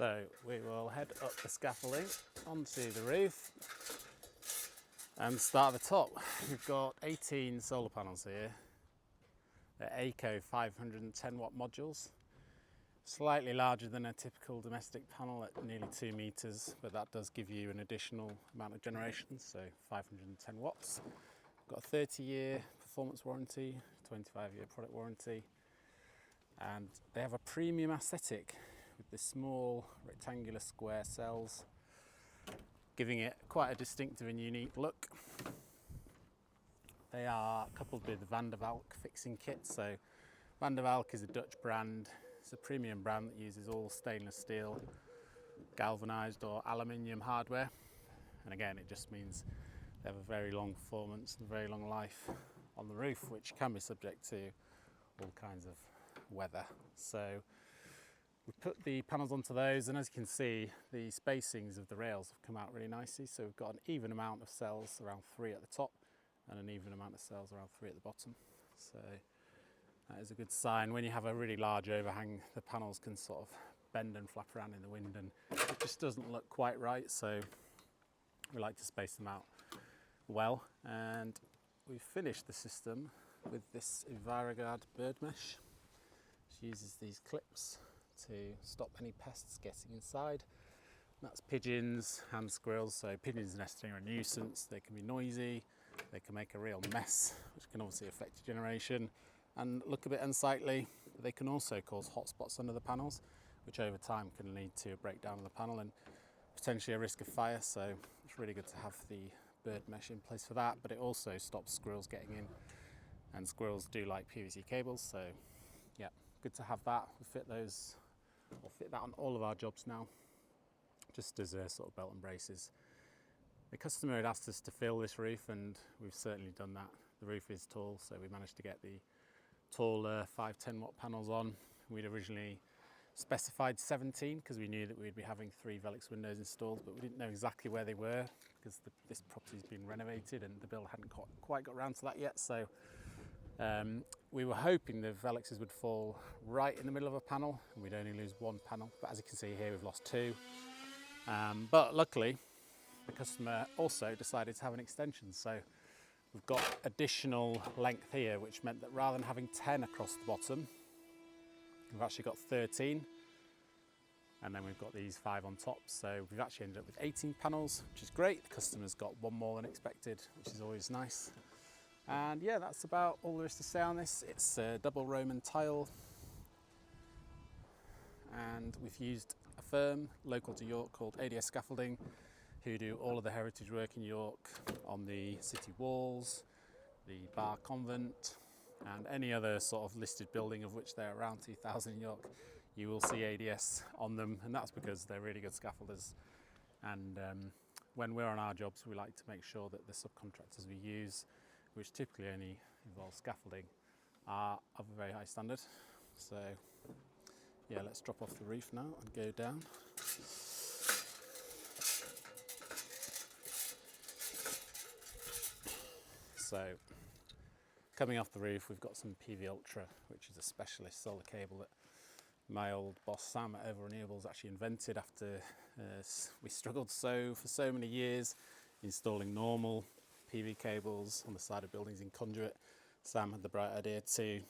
So we will head up the scaffolding onto the roof and start at the top. We've got 18 solar panels here. They're Eco 510 watt modules. Slightly larger than a typical domestic panel at nearly 2 meters, but that does give you an additional amount of generation, so 510 watts. We've got a 30-year performance warranty, 25-year product warranty, and they have a premium aesthetic with the small rectangular square cells, giving it quite a distinctive and unique look. They are coupled with Van der Valk fixing kit. So Van der Valk is a Dutch brand. It's a premium brand that uses all stainless steel, galvanized or aluminium hardware. And again, it just means they have a very long performance and a very long life on the roof, which can be subject to all kinds of weather. So we put the panels onto those, and as you can see, the spacings of the rails have come out really nicely. So we've got an even amount of cells, around 3 at the top, and an even amount of cells, around 3 at the bottom. So that is a good sign. When you have a really large overhang, the panels can sort of bend and flap around in the wind, and it just doesn't look quite right. So we like to space them out well. And we've finished the system with this EnviroGuard bird mesh, which uses these clips to stop any pests getting inside. That's pigeons and squirrels. So pigeons nesting are a nuisance. They can be noisy, they can make a real mess, which can obviously affect your generation and look a bit unsightly. They can also cause hot spots under the panels, which over time can lead to a breakdown of the panel and potentially a risk of fire. So it's really good to have the bird mesh in place for that, but it also stops squirrels getting in, and squirrels do like PVC cables. So yeah, good to have that. We fit those, or fit that on all of our jobs now, just as a sort of belt and braces. The customer had asked us to fill this roof, and we've certainly done that. The roof is tall, so we managed to get the taller 510 watt panels on. We'd originally specified 17 because we knew that we'd be having 3 Velux windows installed, but we didn't know exactly where they were because this property's been renovated and the build hadn't quite got around to that yet. So we were hoping the Veluxes would fall right in the middle of a panel and we'd only lose 1 panel, but as you can see here, we've lost 2. But luckily, the customer also decided to have an extension. So we've got additional length here, which meant that rather than having 10 across the bottom, we've actually got 13. And then we've got these 5 on top. So we've actually ended up with 18 panels, which is great. The customer's got 1 more than expected, which is always nice. And yeah, that's about all there is to say on this. It's a double Roman tile. And we've used a firm local to York called ADS Scaffolding, who do all of the heritage work in York on the city walls, the Bar Convent, and any other sort of listed building, of which there are around 2,000 in York. You will see ADS on them, and that's because they're really good scaffolders. And when we're on our jobs, we like to make sure that the subcontractors we use, which typically only involve scaffolding, are of a very high standard. So yeah, let's drop off the roof now and go down. So coming off the roof, we've got some PV Ultra, which is a specialist solar cable that my old boss Sam at renewables actually invented after we struggled for so many years installing normal PV cables on the side of buildings in conduit. Sam had the bright idea to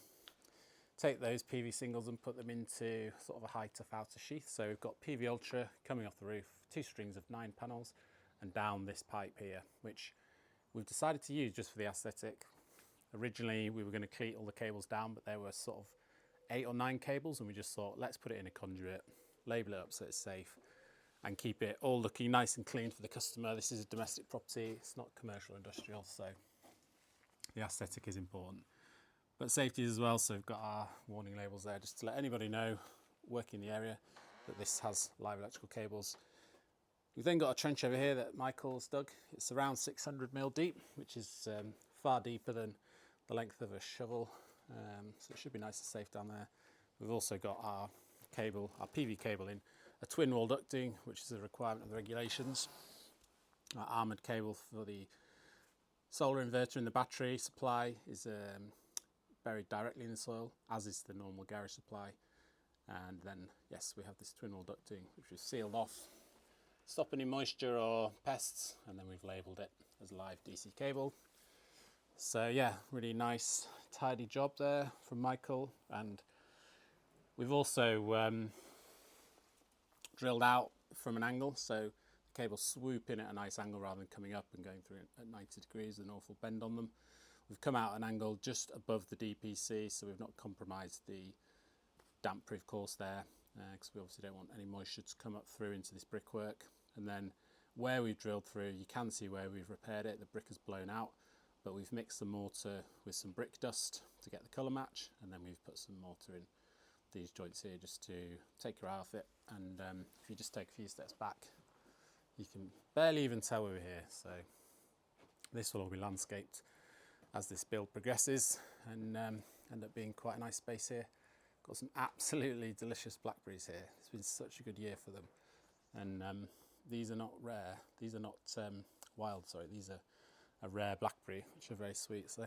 take those PV singles and put them into sort of a high tough outer sheath. So we've got PV Ultra coming off the roof, 2 strings of 9 panels, and down this pipe here, which we've decided to use just for the aesthetic. Originally, we were going to cleat all the cables down, but there were sort of 8 or 9 cables, and we just thought, let's put it in a conduit, label it up so it's safe, and keep it all looking nice and clean for the customer. This is a domestic property, it's not commercial industrial, so the aesthetic is important. But safety as well, so we've got our warning labels there just to let anybody know working in the area that this has live electrical cables. We've then got a trench over here that Michael's dug. It's around 600 mil deep, which is far deeper than the length of a shovel, so it should be nice and safe down there. We've also got our cable, our PV cable in a twin wall ducting, which is a requirement of the regulations. Our armoured cable for the solar inverter and the battery supply is buried directly in the soil, as is the normal garage supply. And then, yes, we have this twin wall ducting, which is sealed off, stop any moisture or pests, and then we've labelled it as live DC cable. So yeah, really nice, tidy job there from Michael. And we've also drilled out from an angle, so the cable swoop in at a nice angle rather than coming up and going through at 90 degrees with an awful bend on them. We've come out an angle just above the DPC, so we've not compromised the damp proof course there, because we obviously don't want any moisture to come up through into this brickwork. And then where we've drilled through, you can see where we've repaired it, the brick has blown out, but we've mixed the mortar with some brick dust to get the colour match, and then we've put some mortar in these joints here just to take your eye off it. And if you just take a few steps back, you can barely even tell we were here. So this will all be landscaped as this build progresses, and end up being quite a nice space here. Got some absolutely delicious blackberries here. It's been such a good year for them. And these are not rare, these are not wild, sorry, these are a rare blackberry, which are very sweet. So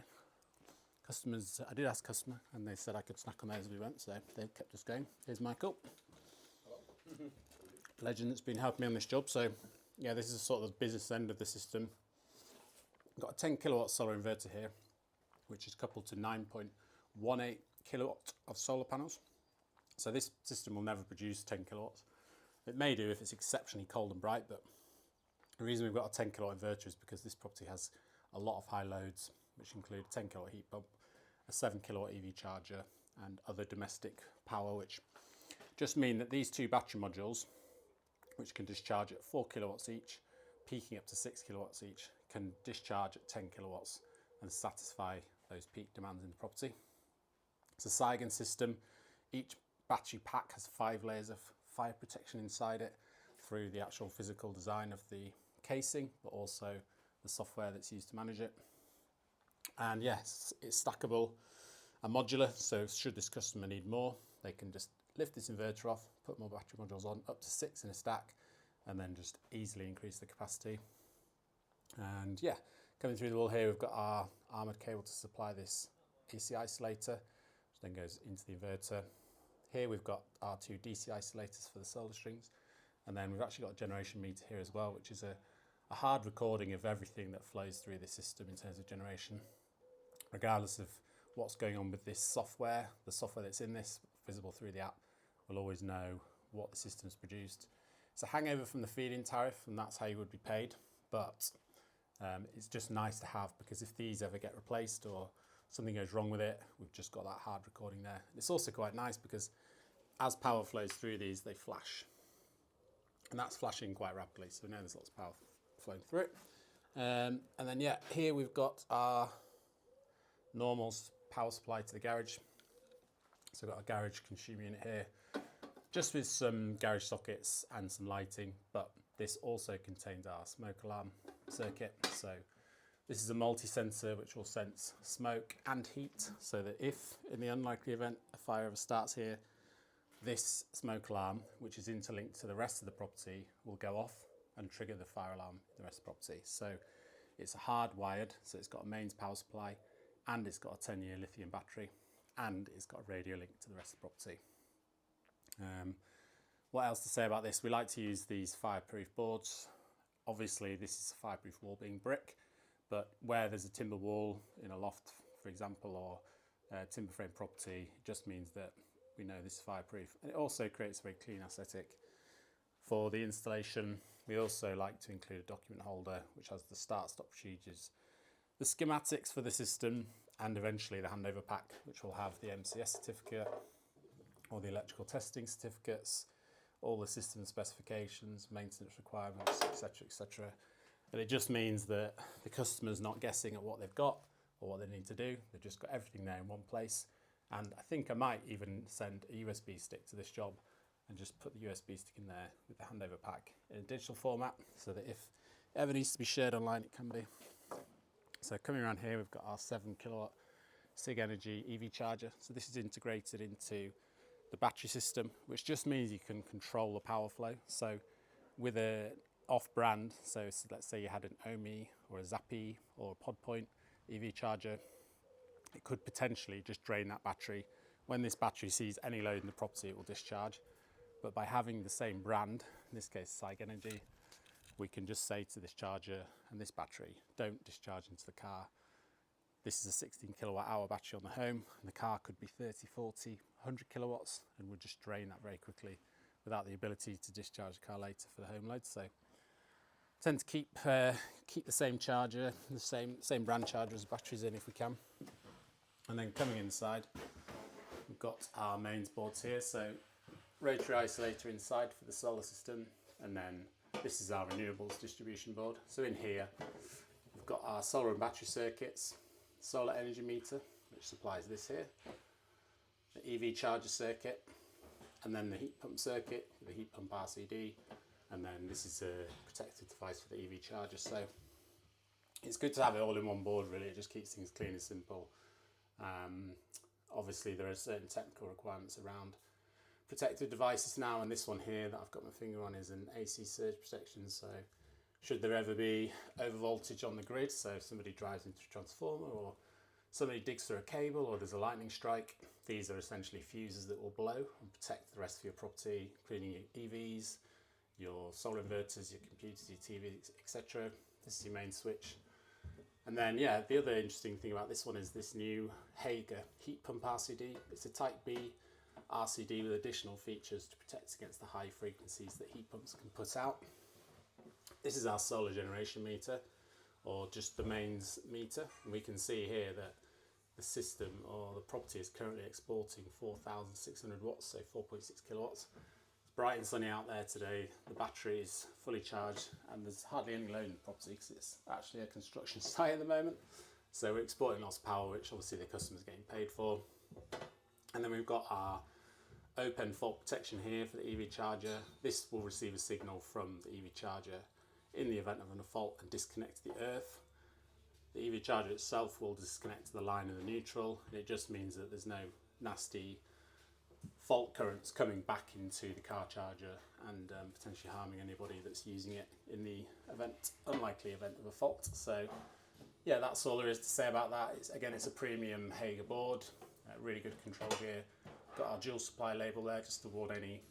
customers, I did ask customer, and they said I could snack on those as we went, so they kept us going. Here's Michael. Legend that's been helping me on this job. So yeah, this is sort of the business end of the system. Got a 10 kilowatt solar inverter here, which is coupled to 9.18 kilowatt of solar panels. So this system will never produce 10 kilowatts. It may do if it's exceptionally cold and bright, but the reason we've got a 10 kilowatt inverter is because this property has a lot of high loads, which include a 10 kilowatt heat pump, a 7 kilowatt EV charger, and other domestic power, which just mean that these two battery modules, which can discharge at 4 kilowatts each, peaking up to 6 kilowatts each, can discharge at 10 kilowatts and satisfy those peak demands in the property. It's a SIGEN system. Each battery pack has 5 layers of fire protection inside it through the actual physical design of the casing, but also the software that's used to manage it. And yes, it's stackable and modular, so should this customer need more, they can just lift this inverter off, put more battery modules on, up to 6 in a stack, and then just easily increase the capacity. And yeah, coming through the wall here, we've got our armoured cable to supply this AC isolator, which then goes into the inverter. Here we've got our 2 DC isolators for the solar strings, and then we've actually got a generation meter here as well, which is a hard recording of everything that flows through the system in terms of generation. Regardless of what's going on with this software, the software that's in this, visible through the app, will always know what the system's produced. It's a hangover from the feed-in tariff, and that's how you would be paid, but it's just nice to have, because if these ever get replaced or something goes wrong with it, we've just got that hard recording there. It's also quite nice because as power flows through these, they flash, and that's flashing quite rapidly, so we know there's lots of power flowing through it. And then yeah, here we've got our normal power supply to the garage. So we've got a garage consumer unit here, just with some garage sockets and some lighting, but this also contains our smoke alarm circuit. So this is a multi-sensor which will sense smoke and heat, so that if, in the unlikely event a fire ever starts here, this smoke alarm, which is interlinked to the rest of the property, will go off and trigger the fire alarm in the rest of the property. So it's hardwired, so it's got a mains power supply, and it's got a 10-year lithium battery, and it's got a radio link to the rest of the property. What else to say about this? We like to use these fireproof boards. Obviously this is a fireproof wall being brick, but where there's a timber wall in a loft, for example, or a timber frame property, it just means that we know this is fireproof. And it also creates a very clean aesthetic. For the installation, we also like to include a document holder which has the start-stop procedures, the schematics for the system, and eventually the handover pack, which will have the MCS certificate or the electrical testing certificates, all the system specifications, maintenance requirements, etc., etc. And it just means that the customer's not guessing at what they've got or what they need to do. They've just got everything there in one place. And I think I might even send a USB stick to this job and just put the USB stick in there with the handover pack in a digital format, so that if it ever needs to be shared online, it can be. So coming around here, we've got our 7 kilowatt SIG Energy EV charger. So this is integrated into the battery system, which just means you can control the power flow. So with a off-brand, so let's say you had an Omi or a Zappi or a PodPoint EV charger, it could potentially just drain that battery When this battery sees any load in the property, it will discharge. But by having the same brand, in this case Psych Energy, we can just say to this charger and this battery, don't discharge into the car. This is a 16 kilowatt hour battery on the home, and the car could be 30, 40, 100 kilowatts, and would just drain that very quickly without the ability to discharge the car later for the home load. So tend to keep the same charger, the same brand charger as batteries in if we can. And then coming inside, we've got our mains boards here. So rotary isolator inside for the solar system, and then this is our renewables distribution board. So in here, we've got our solar and battery circuits, solar energy meter, which supplies this here, the EV charger circuit, and then the heat pump circuit, the heat pump RCD, and then this is a protected device for the EV charger. So it's good to have it all in one board, really. It just keeps things clean and simple. Obviously there are certain technical requirements around protected devices now, and this one here that I've got my finger on is an AC surge protection. So should there ever be over voltage on the grid, so if somebody drives into a transformer or somebody digs through a cable or there's a lightning strike, these are essentially fuses that will blow and protect the rest of your property, including your EVs, your solar inverters, your computers, your TVs, etc. This is your main switch. And then, yeah, the other interesting thing about this one is this new Hager heat pump RCD. It's a Type B RCD with additional features to protect against the high frequencies that heat pumps can put out. This is our solar generation meter, or just the mains meter. And we can see here that the system or the property is currently exporting 4,600 watts, so 4.6 kilowatts. It's bright and sunny out there today. The battery is fully charged, and there's hardly any load in the property because it's actually a construction site at the moment. So we're exporting lots of power, which obviously the customer's getting paid for. And then we've got our open fault protection here for the EV charger. This will receive a signal from the EV charger in the event of a fault and disconnect to the earth. The EV charger itself will disconnect to the line of the neutral, and it just means that there's no nasty fault currents coming back into the car charger and potentially harming anybody that's using it in the unlikely event of a fault. So yeah, that's all there is to say about that. It's a premium Hager board, really good control gear. Got our dual supply label there just to warn any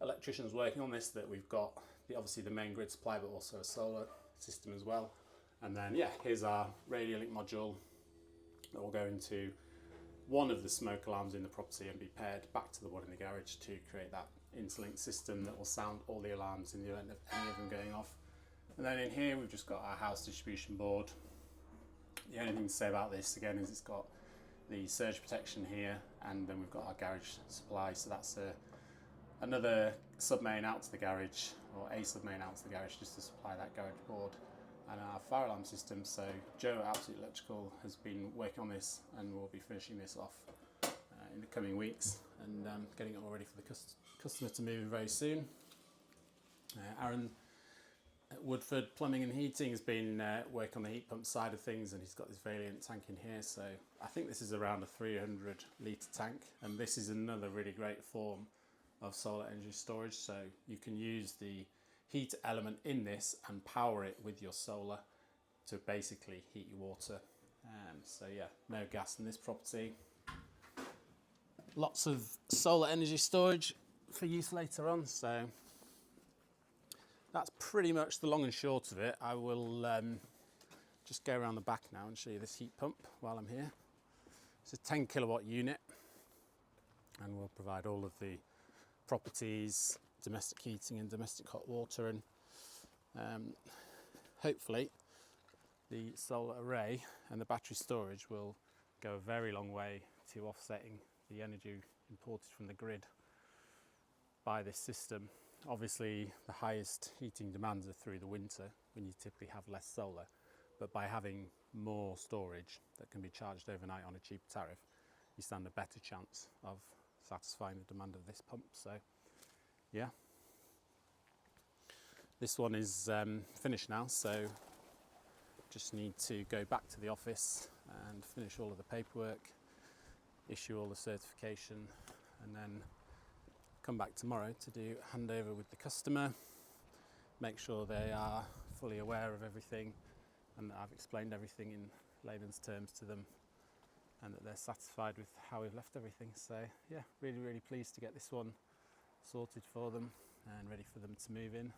electricians working on this that we've got obviously the main grid supply, but also a solar system as well. And then yeah, here's our radio link module that will go into one of the smoke alarms in the property and be paired back to the one in the garage to create that interlinked system that will sound all the alarms in the event of any of them going off. And then in here we've just got our house distribution board. The only thing to say about this again is it's got the surge protection here, and then we've got our garage supply. So that's another sub-main out to the garage, or a sub-main out to the garage, just to supply that garage board. And our fire alarm system. So Joe at Absolute Electrical has been working on this, and we'll be finishing this off in the coming weeks and getting it all ready for the customer to move in very soon. Aaron at Woodford Plumbing and Heating has been working on the heat pump side of things, and he's got this Valiant tank in here. So I think this is around a 300 litre tank, and this is another really great form of solar energy storage. So you can use the heat element in this and power it with your solar to basically heat your water. So yeah, no gas in this property. Lots of solar energy storage for use later on. So that's pretty much the long and short of it. I will just go around the back now and show you this heat pump while I'm here. It's a 10 kilowatt unit, and we'll provide all of the properties, domestic heating and domestic hot water, and hopefully the solar array and the battery storage will go a very long way to offsetting the energy imported from the grid by this system. Obviously the highest heating demands are through the winter when you typically have less solar, but by having more storage that can be charged overnight on a cheaper tariff, you stand a better chance of satisfying the demand of this pump. So yeah, this one is finished now, so just need to go back to the office and finish all of the paperwork, issue all the certification, and then come back tomorrow to do handover with the customer, make sure they are fully aware of everything and that I've explained everything in layman's terms to them, and that they're satisfied with how we've left everything. So yeah, really pleased to get this one sorted for them and ready for them to move in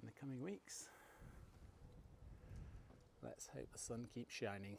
the coming weeks. Let's hope the sun keeps shining.